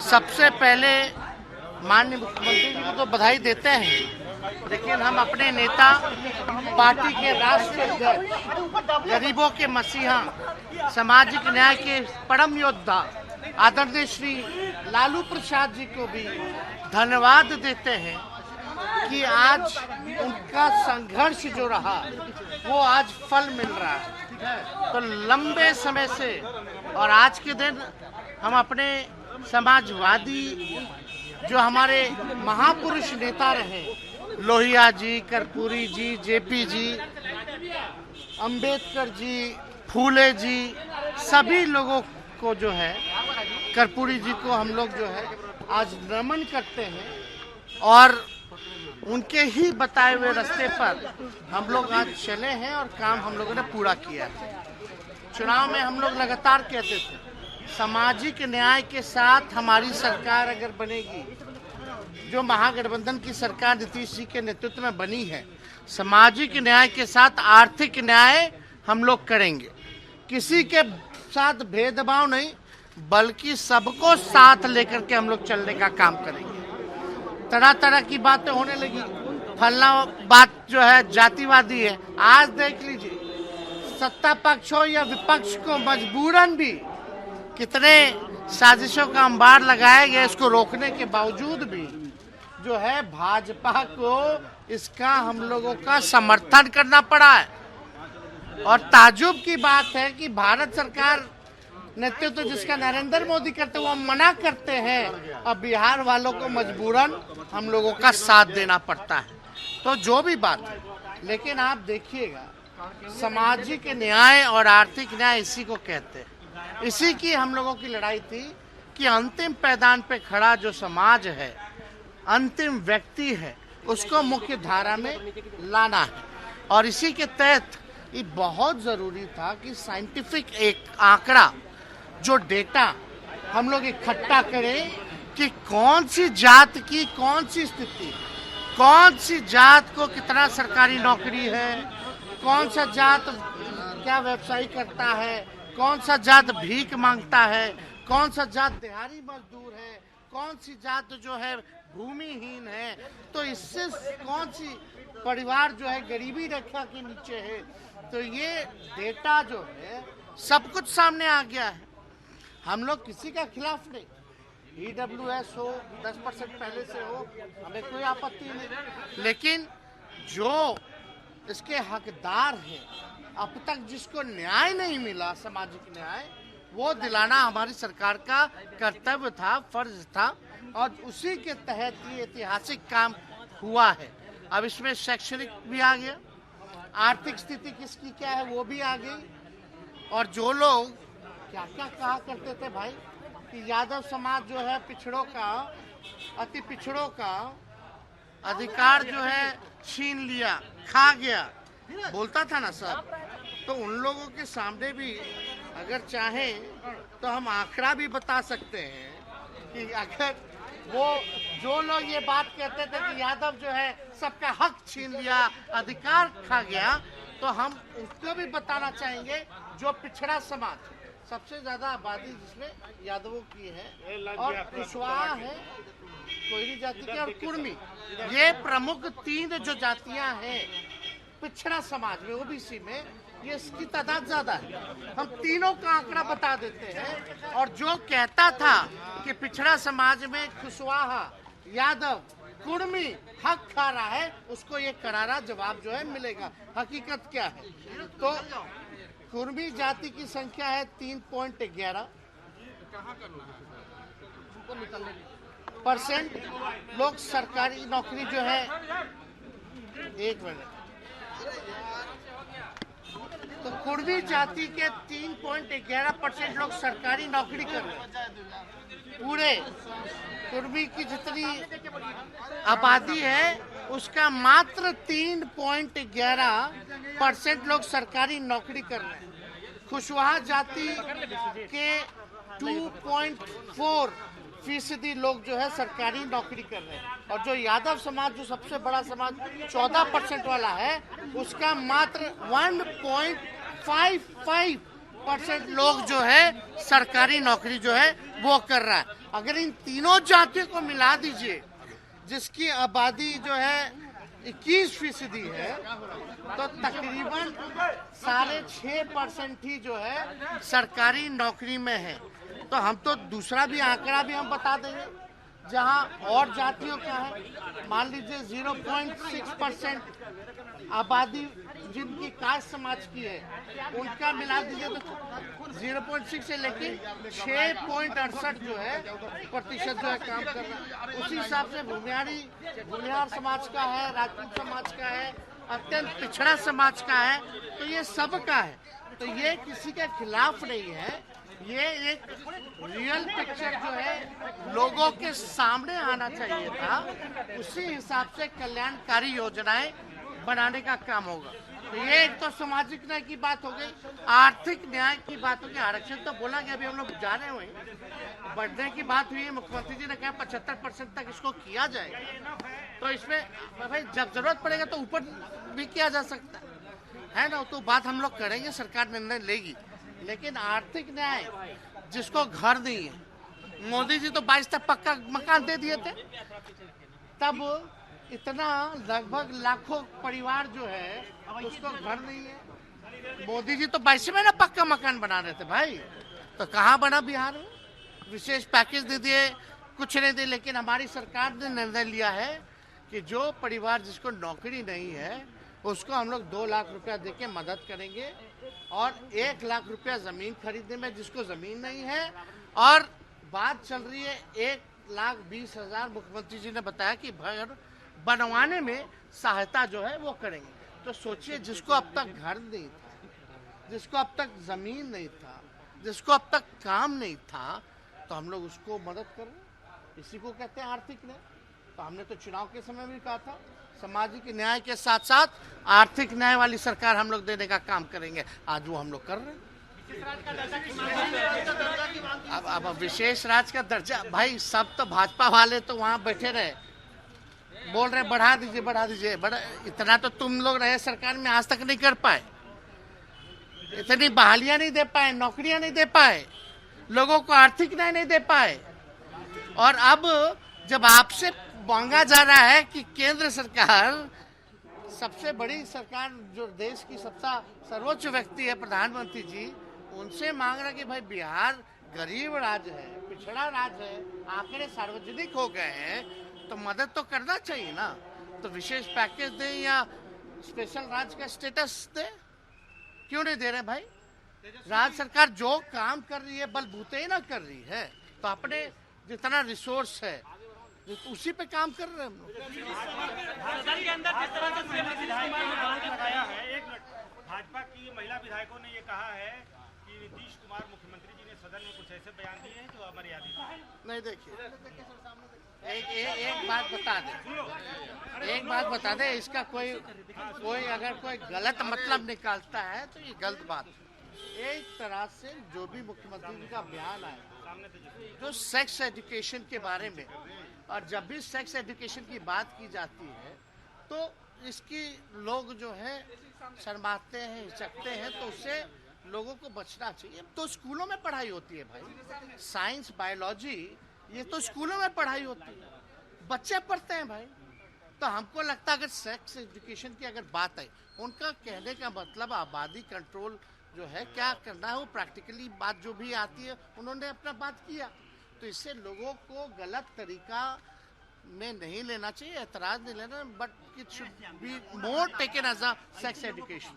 सबसे पहले माननीय मुख्यमंत्री जी को तो बधाई देते हैं, लेकिन हम अपने नेता, पार्टी के राष्ट्रीय अध्यक्ष, गरीबों के मसीहा, सामाजिक न्याय के परम योद्धा आदरणीय श्री लालू प्रसाद जी को भी धन्यवाद देते हैं कि आज उनका संघर्ष जो रहा वो आज फल मिल रहा है। तो लंबे समय से और आज के दिन हम अपने समाजवादी जो हमारे महापुरुष नेता रहे, लोहिया जी, कर्पूरी जी, जेपी जी, अंबेडकर जी, फूले जी, सभी लोगों को जो है, कर्पूरी जी को हम लोग जो है आज नमन करते हैं और उनके ही बताए हुए रास्ते पर हम लोग आज चले हैं और काम हम लोगों ने पूरा किया है। चुनाव में हम लोग लगातार कहते थे, सामाजिक न्याय के साथ हमारी सरकार अगर बनेगी, जो महागठबंधन की सरकार नीतीश जी के नेतृत्व में बनी है, सामाजिक न्याय के साथ आर्थिक न्याय हम लोग करेंगे। किसी के साथ भेदभाव नहीं, बल्कि सबको साथ लेकर के हम लोग चलने का काम करेंगे। तरह तरह की बातें होने लगी, फलना बात जो है जातिवादी है। आज देख लीजिए, सत्ता पक्ष हो या विपक्ष को मजबूरन भी कितने साजिशों का अंबार लगाया गया, इसको रोकने के बावजूद भी जो है भाजपा को इसका हम लोगों का समर्थन करना पड़ा है। और ताज्जुब की बात है कि भारत सरकार नेतृत्व जिसका नरेंद्र मोदी करते वो मना करते हैं और बिहार वालों को मजबूरन हम लोगों का साथ देना पड़ता है। तो जो भी बात है, लेकिन आप देखिएगा, सामाजिक न्याय और आर्थिक न्याय इसी को कहते हैं। इसी की हम लोगों की लड़ाई थी कि अंतिम पैदान पे खड़ा जो समाज है, अंतिम व्यक्ति है, उसको मुख्य धारा में लाना है। और इसी के तहत ये बहुत ज़रूरी था कि साइंटिफिक एक आंकड़ा, जो डेटा हम लोग इकट्ठा करें कि कौन सी जात की कौन सी स्थिति, कौन सी जात को कितना सरकारी नौकरी है, कौन सा जात क्या व्यवसाय करता है, कौन सा जात भीख मांगता है, कौन सा जात दिहाड़ी मजदूर है, कौन सी जात जो है भूमिहीन है, तो इससे कौन सी परिवार जो है गरीबी रेखा के नीचे है। तो ये डेटा जो है सब कुछ सामने आ गया है। हम लोग किसी का खिलाफ नहीं, EWS हो, 10% पहले से हो, हमें कोई आपत्ति नहीं, लेकिन जो इसके हकदार हैं, अब तक जिसको न्याय नहीं मिला, सामाजिक न्याय, वो दिलाना हमारी सरकार का कर्तव्य था, फर्ज था, और उसी के तहत ये ऐतिहासिक काम हुआ है। अब इसमें शैक्षणिक भी आ गया, आर्थिक स्थिति किसकी क्या है वो भी आ गई। और जो लोग क्या क्या कहा करते थे भाई कि यादव समाज जो है पिछड़ों का, अति पिछड़ों का अधिकार जो है छीन लिया, खा गया, बोलता था ना सब, तो उन लोगों के सामने भी अगर चाहें तो हम आंकड़ा भी बता सकते हैं कि अगर वो जो लोग ये बात कहते थे कि यादव जो है सबका हक छीन लिया, अधिकार खा गया, तो हम उसको भी बताना चाहेंगे जो पिछड़ा समाज, सबसे ज्यादा आबादी जिसमें यादवों की है और कुशवाहा है, कोयरी जाति के, और कुर्मी, ये प्रमुख 3 जो जातियां हैं पिछड़ा समाज में, ओबीसी में, ये इसकी तादाद ज्यादा है। हम तीनों का आंकड़ा बता देते हैं। और जो कहता था कि पिछड़ा समाज में कुशवाहा, यादव, कुर्मी हक खा रहा है, उसको ये करारा जवाब जो है मिलेगा। हकीकत क्या है? तो कुर्मी जाति की संख्या है 3.11%। लोग सरकारी नौकरी जो है, एक मिनट, तो कुर्मी जाति के 3.11% लोग सरकारी नौकरी कर रहे हैं। पूरे कुर्मी की जितनी आबादी है उसका मात्र 3.11% लोग सरकारी नौकरी कर रहे हैं। कुशवाहा जाति के 2.4% लोग जो है सरकारी नौकरी कर रहे हैं। और जो यादव समाज, जो सबसे बड़ा समाज 14% वाला है, उसका मात्र 1.55% लोग जो है सरकारी नौकरी जो है वो कर रहा है। अगर इन तीनों जातियों को मिला दीजिए, जिसकी आबादी जो है 21% है, तो तकरीबन 6.5% ही जो है सरकारी नौकरी में है। तो हम तो दूसरा भी आंकड़ा भी हम बता देंगे, जहां और जातियों का है, मान लीजिए 0.6% आबादी जिनकी कास्ट समाज की है, उनका मिला दीजिए तो 0.6 से लेके 6.68 जो है प्रतिशत जो है काम कर रहा है। उसी हिसाब से भूमिहार समाज का है, राजपूत समाज का है, अत्यंत पिछड़ा समाज का है, तो ये सबका है। तो ये किसी के खिलाफ नहीं है, ये एक रियल पिक्चर जो है लोगों के सामने आना चाहिए था। उसी हिसाब से कल्याणकारी योजनाएं बनाने का काम होगा। तो ये एक तो सामाजिक न्याय की बात हो गई, आर्थिक न्याय की बात हो गई। आरक्षण तो बोला गया, अभी हम लोग जा रहे हुए बढ़ने की बात हुई है। मुख्यमंत्री जी ने कहा 75% तक इसको किया जाएगा। तो इसमें भाई जब जरूरत पड़ेगा तो ऊपर भी किया जा सकता है ना, तो बात हम लोग करेंगे, सरकार निर्णय लेगी। लेकिन आर्थिक न्याय, जिसको घर नहीं है, मोदी जी तो 22 तक पक्का मकान दे दिए थे, तब इतना लगभग लाखों परिवार जो है उसको घर नहीं है। मोदी जी तो 22 में ना पक्का मकान बना रहे थे भाई, तो कहाँ बना बिहार में? विशेष पैकेज दे दिए, कुछ नहीं दे। लेकिन हमारी सरकार ने निर्णय लिया है कि जो परिवार जिसको नौकरी नहीं है उसको हम लोग 2 लाख रुपया दे के मदद करेंगे, और 1 लाख रुपया जमीन खरीदने में जिसको जमीन नहीं है। और बात चल रही है 1,20,000 मुख्यमंत्री जी ने बताया कि घर बनवाने में सहायता जो है वो करेंगे। तो सोचिए, जिसको अब तक घर नहीं था, जिसको अब तक जमीन नहीं था, जिसको अब तक काम नहीं था, तो हम लोग उसको मदद कर रहे हैं। इसी को कहते हैं आर्थिक न्याय। तो हमने तो चुनाव के समय भी कहा था, सामाजिक न्याय के साथ साथ आर्थिक न्याय वाली सरकार हम लोग देने का काम करेंगे। आज वो हम लोग कर रहे हैं। अब विशेष राज्य का दर्जा, भाई सब तो भाजपा वाले तो वहाँ बैठे रहे, बोल रहे बढ़ा दीजिए बढ़ा दीजिए। इतना तो तुम लोग रहे सरकार में, आज तक नहीं कर पाए, इतनी बहालियां नहीं दे पाए, नौकरियां नहीं दे पाए, लोगों को आर्थिक न्याय नहीं दे पाए। और अब जब आपसे मांगा जा रहा है कि केंद्र सरकार, सबसे बड़ी सरकार जो देश की सबसे सर्वोच्च व्यक्ति है प्रधानमंत्री जी, उनसे मांग रहा कि भाई बिहार गरीब राज्य है, पिछड़ा राज्य है, आंकड़े सार्वजनिक हो गए हैं, तो मदद तो करना चाहिए ना। तो विशेष पैकेज दें या स्पेशल राज्य का स्टेटस दें, क्यों नहीं दे रहे भाई? राज्य सरकार जो काम कर रही है बलबूते ही ना कर रही है, तो अपने जितना रिसोर्स है उसी पे काम कर रहे हैं हम लोग। सदन के अंदर जिस तरह से विधायकों ने आरोप लगाया है, एक मिनट, भाजपा की महिला विधायकों ने ये कहा है कि नीतीश कुमार मुख्यमंत्री जी ने सदन में कुछ ऐसे बयान दिए हैं जो अमर्यादित हैं। नहीं, देखिए एक बात बता दे, इसका कोई अगर कोई गलत मतलब निकालता है तो ये गलत बात है। एक तरह से जो भी मुख्यमंत्री जी का बयान आया, जो सेक्स एजुकेशन के बारे में, और जब भी सेक्स एजुकेशन की बात की जाती है तो इसकी लोग जो है शर्माते हैं, हिचकते हैं, तो उससे लोगों को बचना चाहिए। तो स्कूलों में पढ़ाई होती है भाई, साइंस बायोलॉजी ये तो स्कूलों में पढ़ाई होती है, बच्चे पढ़ते हैं भाई। तो हमको लगता है अगर सेक्स एजुकेशन की अगर बात आई, उनका कहने का मतलब आबादी कंट्रोल जो है क्या करना है, वो प्रैक्टिकली बात जो भी आती है उन्होंने अपना बात किया। तो इससे लोगों को गलत तरीका में नहीं लेना चाहिए, एतराज नहीं लेना, but it should be more taken as a sex education.